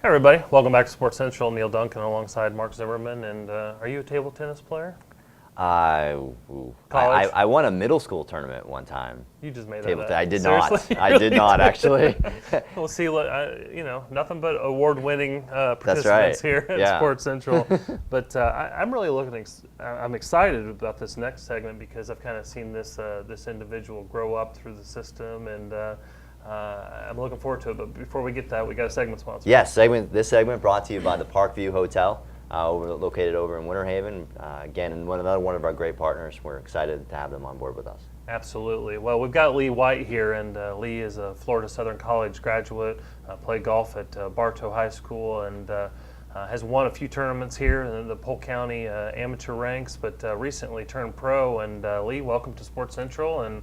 Hey everybody, welcome back to Sports Central. Neal Duncan alongside Marc Zimmerman. And are you a table tennis player? I won a middle school tournament one time. You just made that up. I did Seriously? not. I did not actually. We'll see. Nothing but award-winning participants right. here at Yeah. Sports Central. But I'm really I'm excited about this next segment because I've kind of seen this individual grow up through the system, and I'm looking forward to it. But before we get that, we got a segment sponsor. Yes, this segment brought to you by the Parkview Hotel, located over in Winter Haven. Again, another one of our great partners. We're excited to have them on board with us. Absolutely. Well, we've got Lee White here, and Lee is a Florida Southern College graduate, played golf at Bartow High School, and has won a few tournaments here in the Polk County amateur ranks, but recently turned pro. And Lee, welcome to Sports Central, and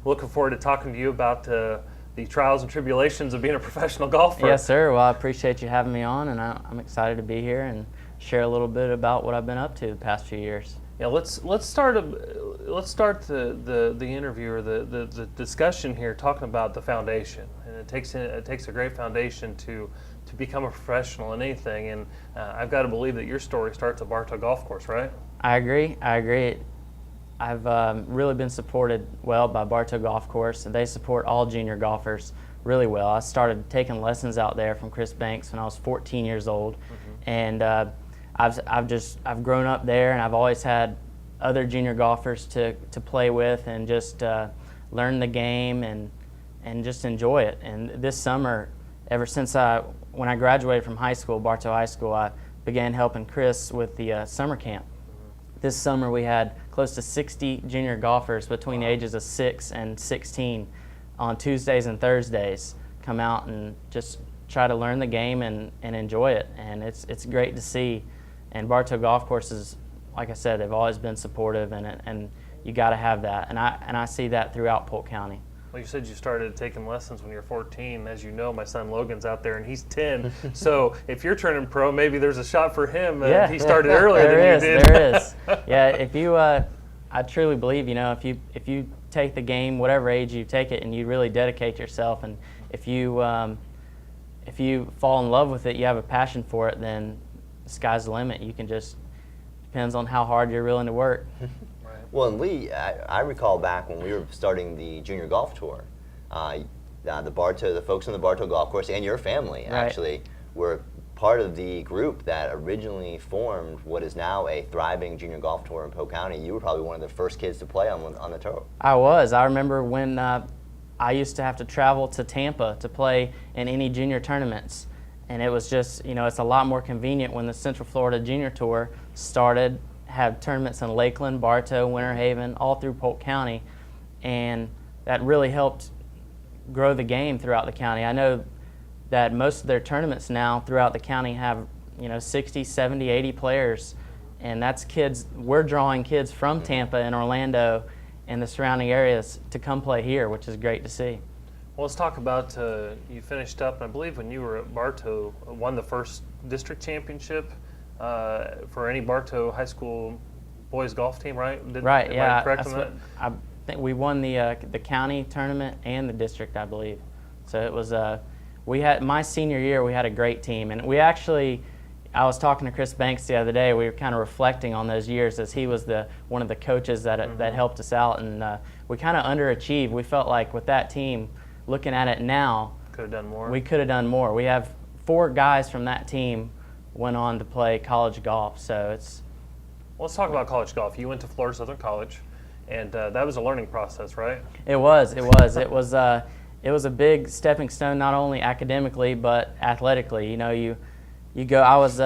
looking forward to talking to you about the trials and tribulations of being a professional golfer. Yes, sir. Well, I appreciate you having me on, and I'm excited to be here and share a little bit about what I've been up to the past few years. Yeah, let's start the interview or the discussion here talking about the foundation, and it takes a great foundation to become a professional in anything. And I've got to believe that your story starts at Bartow Golf Course, right? I agree. I've really been supported well by Bartow Golf Course, and they support all junior golfers really well. I started taking lessons out there from Chris Banks when I was 14 years old, and I've grown up there, and I've always had other junior golfers to play with and just learn the game and just enjoy it. And this summer, ever since when I graduated from high school, Bartow High School, I began helping Chris with the summer camp. This summer we had close to 60 junior golfers between the ages of 6 and 16 on Tuesdays and Thursdays come out and just try to learn the game and enjoy it. And it's great to see. And Bartow Golf Courses, like I said, they've always been supportive, and you got to have that. And I see that throughout Polk County. Well, you said you started taking lessons when you were 14. As you know, my son Logan's out there, and he's 10. So if you're turning pro, maybe there's a shot for him. He started earlier than you did. There is. Yeah, if you, I truly believe, if you take the game, whatever age you take it, and you really dedicate yourself, and if you fall in love with it, you have a passion for it, then the sky's the limit. You can just, depends on how hard you're willing to work. Well, and Lee, I recall back when we were starting the junior golf tour, the folks on the Bartow Golf Course and your family actually were part of the group that originally formed what is now a thriving junior golf tour in Polk County. You were probably one of the first kids to play on the tour. I was. I remember when I used to have to travel to Tampa to play in any junior tournaments. And it was just, it's a lot more convenient when the Central Florida Junior Tour started, had tournaments in Lakeland, Bartow, Winter Haven, all through Polk County. And that really helped grow the game throughout the county. I know that most of their tournaments now throughout the county have, 60, 70, 80 players. And that's kids, we're drawing kids from Tampa and Orlando and the surrounding areas to come play here, which is great to see. Well, let's talk about, you finished up, and I believe when you were at Bartow, won the first district championship for any Bartow High School boys golf team, right? Am I correct on that? I think we won the county tournament and the district, I believe. So it was, my senior year, we had a great team. And I was talking to Chris Banks the other day. We were kind of reflecting on those years as he was one of the coaches that helped us out. And we kind of underachieved. We felt like with that team, looking at it now, we could have done more. We have 4 guys from that team went on to play college golf. So it's. Well, let's talk about college golf. You went to Florida Southern College, and that was a learning process, right? It was. It was a big stepping stone, not only academically but athletically. You go. I was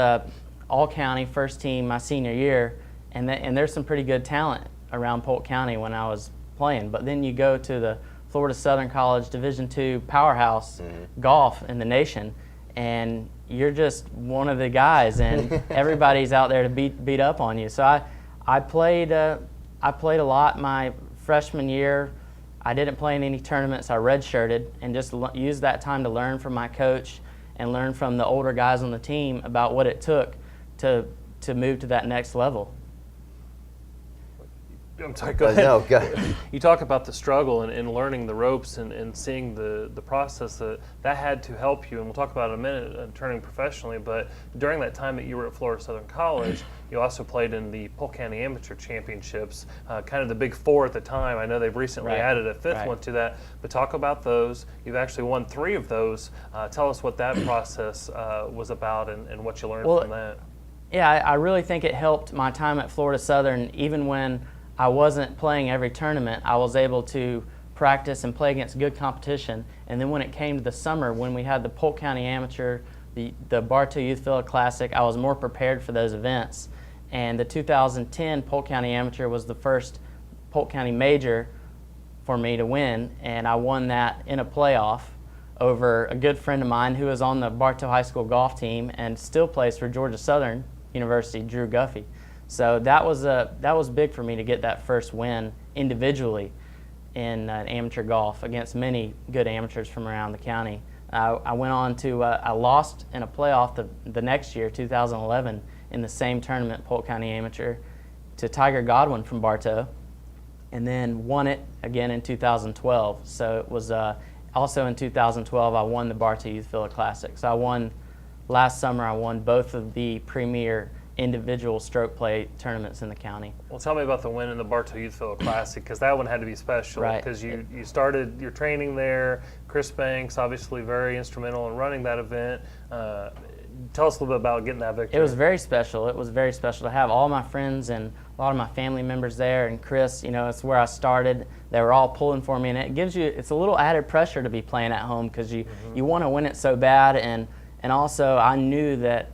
all county first team my senior year, and there's some pretty good talent around Polk County when I was playing. But then you go to the Florida Southern College Division II powerhouse golf in the nation, and you're just one of the guys, and everybody's out there to beat up on you. So I played a lot my freshman year. I didn't play in any tournaments. I redshirted and just used that time to learn from my coach and learn from the older guys on the team about what it took to move to that next level. I'm sorry, go ahead. No, go ahead. You talk about the struggle and learning the ropes and seeing the process that had to help you, and we'll talk about it in a minute, turning professionally, but during that time that you were at Florida Southern College, you also played in the Polk County Amateur Championships, kind of the big four at the time. I know they've recently added a fifth one to that, but talk about those. You've actually won 3 of those. Tell us what that process was about and what you learned from that. Yeah, I really think it helped my time at Florida Southern. Even when I wasn't playing every tournament, I was able to practice and play against good competition. And then when it came to the summer, when we had the Polk County Amateur, the Bartow Youthville Classic, I was more prepared for those events. And the 2010 Polk County Amateur was the first Polk County Major for me to win, and I won that in a playoff over a good friend of mine who was on the Bartow High School golf team and still plays for Georgia Southern University, Drew Guffey. So that was big for me to get that first win individually in amateur golf against many good amateurs from around the county. I went on to I lost in a playoff the next year, 2011, in the same tournament, Polk County Amateur, to Tiger Godwin from Bartow, and then won it again in 2012. So it was also in 2012 I won the Bartow Youthville Classic. So last summer I won both of the premier individual stroke play tournaments in the county. Well, tell me about the win in the Bartow Youthville Classic, because that one had to be special. Because you started your training there. Chris Banks, obviously very instrumental in running that event. Tell us a little bit about getting that victory. It was very special. It was very special to have all my friends and a lot of my family members there. And Chris, it's where I started. They were all pulling for me, and it's a little added pressure to be playing at home because you want to win it so bad. And also I knew that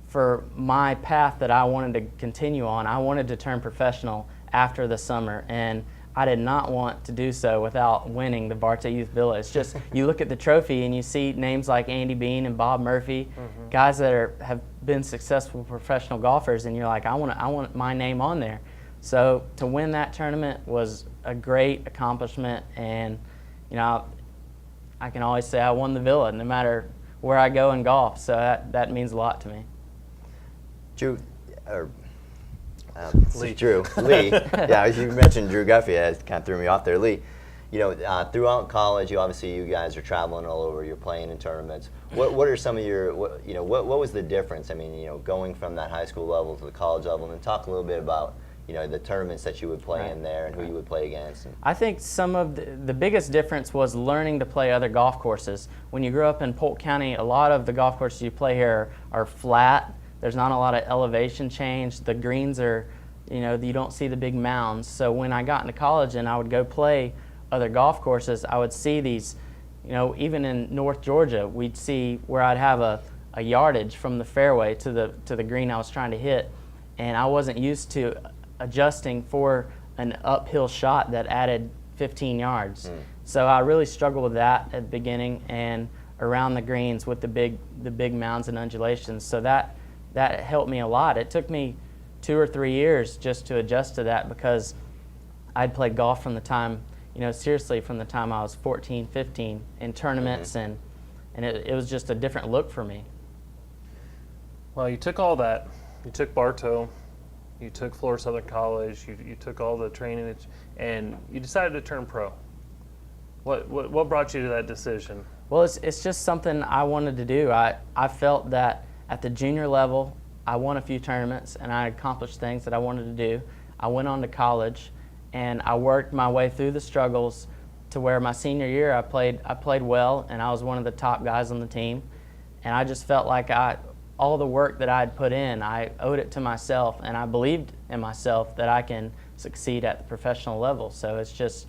for my path that I wanted to continue on, I wanted to turn professional after the summer, and I did not want to do so without winning the Bartow Youth Villa. It's just, you look at the trophy and you see names like Andy Bean and Bob Murphy, guys that have been successful professional golfers, and you're like, I want my name on there. So to win that tournament was a great accomplishment, and I can always say I won the Villa no matter where I go in golf. So that means a lot to me. Drew, Lee. Yeah, as you mentioned Drew Guffey, that kind of threw me off there. Lee, throughout college, you guys are traveling all over. You're playing in tournaments. What are some of your, what was the difference? I mean, going from that high school level to the college level, and then talk a little bit about, the tournaments that you would play in there and who you would play against. I think some of the biggest difference was learning to play other golf courses. When you grew up in Polk County, a lot of the golf courses you play here are flat. There's not a lot of elevation change. The greens are, you don't see the big mounds. So when I got into college and I would go play other golf courses, I would see these, even in North Georgia, we'd see where I'd have a yardage from the fairway to the green I was trying to hit, and I wasn't used to adjusting for an uphill shot that added 15 yards. So I really struggled with that at the beginning and around the greens with the big mounds and undulations. So that helped me a lot. It took me 2 or 3 years just to adjust to that, because I'd played golf from the time, seriously from the time I was 14, 15 in tournaments, and it was just a different look for me. Well, you took all that. You took Bartow, you took Florida Southern College, you took all the training, and you decided to turn pro. What brought you to that decision? Well, it's just something I wanted to do. I felt that at the junior level, I won a few tournaments and I accomplished things that I wanted to do. I went on to college and I worked my way through the struggles to where my senior year I played well, and I was one of the top guys on the team. And I just felt like all the work that I had put in, I owed it to myself, and I believed in myself that I can succeed at the professional level. So it's just,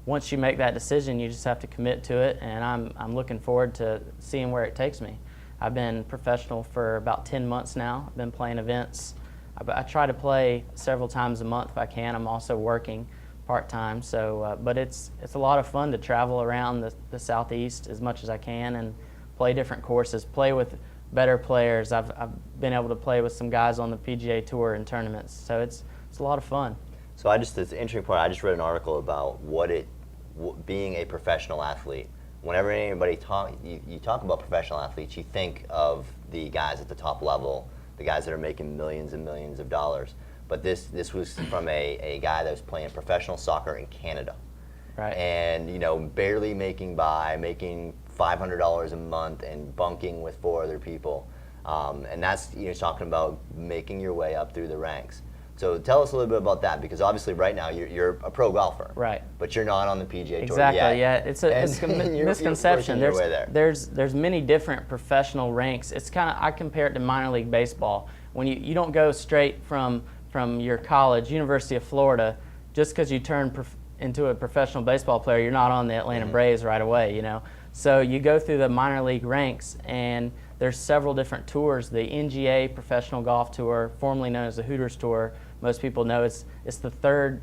once you make that decision, you just have to commit to it, and I'm looking forward to seeing where it takes me. I've been professional for about 10 months now. I've been playing events. I try to play several times a month if I can. I'm also working part-time, so but it's a lot of fun to travel around the Southeast as much as I can and play different courses, play with better players. I've been able to play with some guys on the PGA Tour in tournaments, so it's a lot of fun. So it's an interesting part. I just read an article about being a professional athlete. Whenever anybody you talk about professional athletes, you think of the guys at the top level, the guys that are making millions and millions of dollars. but this was from a guy that was playing professional soccer in Canada. Right. And, you know, barely making $500 a month and bunking with 4 other people. And that's, you know, talking about making your way up through the ranks. So tell us a little bit about that, because obviously right now you're a pro golfer. Right. But you're not on the PGA Tour Exactly, yet. yeah. It's a misconception. You're working your way there. There's many different professional ranks. It's kind of, I compare it to minor league baseball. When you don't go straight from your college, University of Florida, just because you turn into a professional baseball player, you're not on the Atlanta Braves right away, you know. So you go through the minor league ranks, and there's several different tours. The NGA Professional Golf Tour, formerly known as the Hooters Tour, most people know it's the 3rd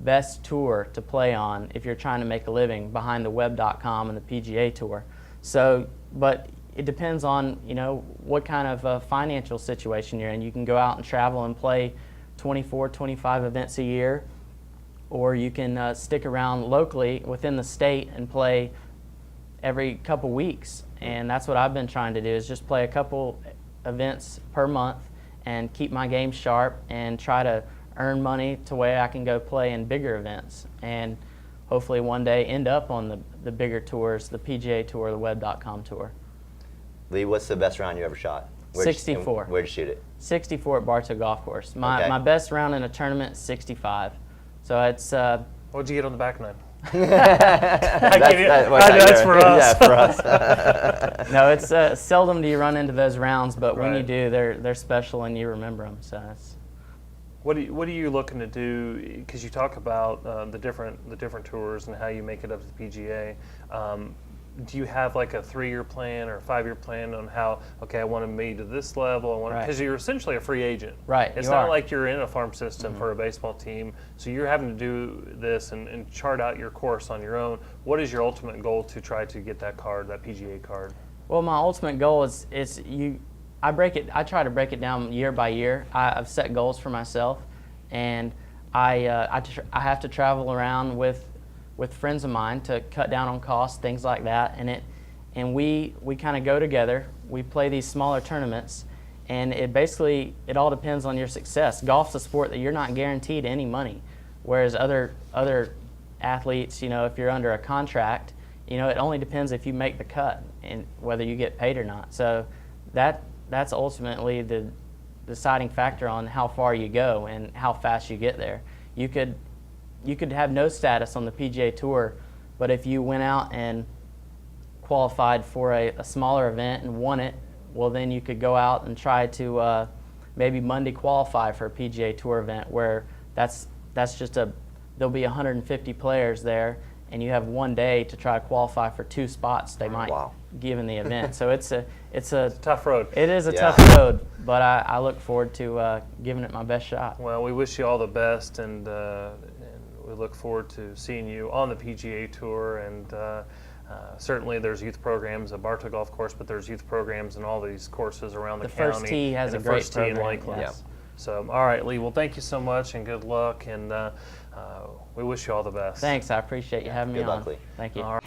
best tour to play on if you're trying to make a living, behind the web.com and the PGA Tour. So, but it depends on, you know, what kind of financial situation you're in. You can go out and travel and play 24, 25 events a year, or you can stick around locally within the state and play every couple weeks. And that's what I've been trying to do, is just play a couple events per month and keep my game sharp and try to earn money to where I can go play in bigger events and hopefully one day end up on the bigger tours, the PGA Tour, the web.com tour. Lee, what's the best round you ever shot? 64. Where'd you shoot it? 64 at Bartow Golf Course. My best round in a tournament is 65. So it's... What'd you get on the back nine? That's for us. Yeah, for us. No, it's seldom do you run into those rounds, but when you Right. do, they're special and you remember them. So it's... What are you looking to do? Because you talk about the different tours and how you make it up to the PGA. Do you have like a 3-year plan or a 5-year plan on how? Okay, I want to be to this level. Because you're essentially a free agent. Right. It's not like you're in a farm system for a baseball team. So you're having to do this and chart out your course on your own. What is your ultimate goal to try to get that card, that PGA card? Well, my ultimate goal is I try to break it down year by year. I've set goals for myself, and I have to travel around with friends of mine to cut down on costs, things like that. And we kind of go together. We play these smaller tournaments, and it all depends on your success. Golf's a sport that you're not guaranteed any money, whereas other athletes, you know, if you're under a contract, you know, it only depends if you make the cut and whether you get paid or not. So that's ultimately the deciding factor on how far you go and how fast you get there. You could have no status on the PGA Tour, but if you went out and qualified for a smaller event and won it, well, then you could go out and try to maybe Monday qualify for a PGA Tour event, where that's just there'll be 150 players there, and you have one day to try to qualify for 2 spots they might give in the event. So it's a tough road. It is a tough road, but I look forward to giving it my best shot. Well, we wish you all the best, and we look forward to seeing you on the PGA Tour. And certainly there's youth programs at Bartow Golf Course, but there's youth programs in all these courses around the county. The First Tee has a and the great First Tee in program. Lakeland. Yes. So, all right, Lee. Well, thank you so much, and good luck. And we wish you all the best. Thanks. I appreciate you having me Good on. luck, Lee. Thank you. All right.